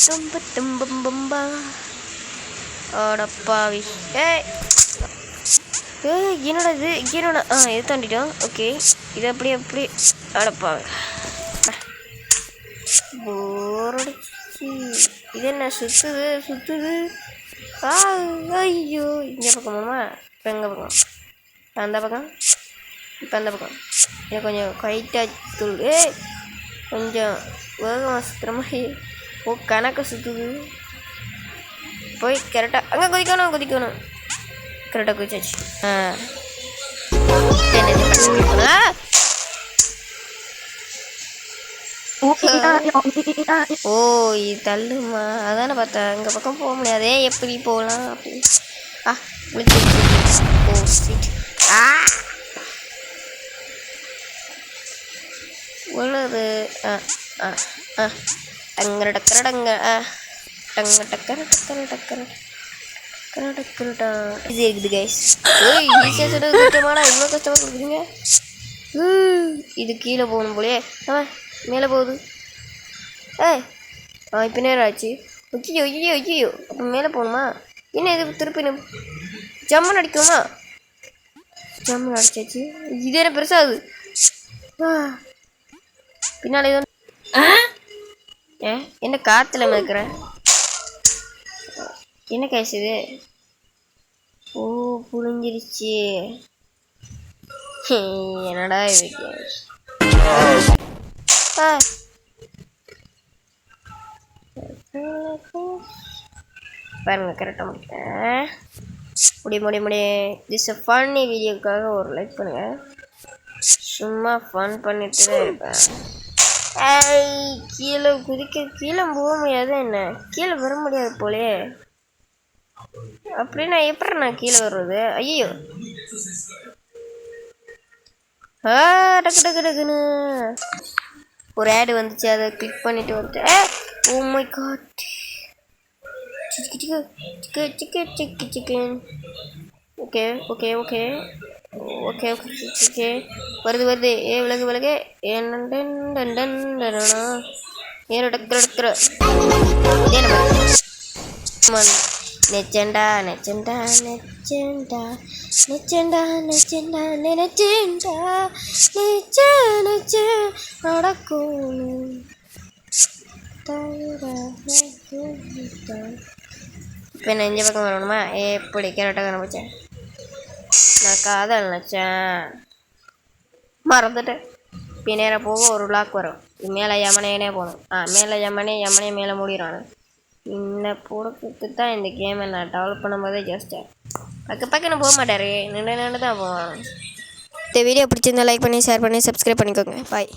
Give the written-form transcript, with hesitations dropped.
ரொம்ப தும்பம்பம்பா அடப்பாவி. ஏய் ஏய் என்னோட இது தாண்டிட்டோம். ஓகே இது அப்படி அடப்பாவி. போரடிச்சு இது என்ன சுத்துது. ஐயோ இந்த பக்கமாமா இப்போ எங்கே பக்கம் அந்த பக்கம் இப்போ அந்த பக்கம் எனக்கு கொஞ்சம் கைட்டாக தூள். கொஞ்சம் வேகமாக சுற்றுற மாதிரி கணக்கு சுற்றுது. போய் கரெக்டாக அங்கே குதிக்கணும் கரெக்டாக குதிச்சாச்சு. ஓ இது தள்ளுமா அதானே பார்த்தா இந்த பக்கம் போக முடியாதே. எப்படி போகலாம் அப்படி உள்ளது டங்கர டக்கர டங்க டங்க டக்கர டக்கர டக்கர இது இருக்குது கைஸ். ஈஸியாக சொன்னது கஷ்டமாடா, இவ்வளோ கஷ்டமாக கொடுக்குறீங்க. இது கீழே போகணும் போலே. மேலே போகுது. இப்போ நேரம் ஆச்சு. ஐயோ அப்போ மேலே போகணுமா? என்ன இது திருப்பி ஜம்மன் அடிக்குமா? ஜம்மன் அடிச்சாச்சு. இது என்ன பெருசாகுது பின்னாலே தான். என்ன காற்றுல மிதக்கிறேன்? என்ன கேஸ் இது? ஓ புரிஞ்சிருச்சு. என்னடா இது பாருங்க கரெக்டாக முடிக்கிறேன். முடி திஸ் ஃபன்னி வீடியோக்காக ஒரு லைக் பண்ணுங்க. சும்மா ஃபன் பண்ணிட்டு தான் இருப்பேன். கீழே கீழே போக முடியாது. என்ன கீழே வர முடியாது போலே. அப்படின்னா எப்படி நான் கீழே வர்றது? ஐயோ டக்குன்னு ஒரு ஆடு வந்துச்சு, அதை கிளிக் பண்ணிட்டு வந்துட்டேன். Oh my God chicken. Okay வருது. விலகு நெச்சண்டா நடக்கும். இப்போ நான் இந்த பக்கம் வரணுமா? எப்படி கரெக்டாக கண்டுபிடிச்சேன். நான் காதல் நினச்சேன், மறந்துட்டேன். பின்னேற போக ஒரு பிளாக் வரும். மேலே யமனே போகணும். மேலே யமனே மேலே மூடிடுவானு. இந்த போடுறதுக்கு தான் இந்த கேமை நான் டெவலப் பண்ணும்போதே ஜாஸ்தியாக பக்கன்னு போக மாட்டார். நின்று தான் போவான். இந்த வீடியோ பிடிச்சிருந்தா லைக் பண்ணி ஷேர் பண்ணி சப்ஸ்கிரைப் பண்ணிக்கோங்க. பாய்.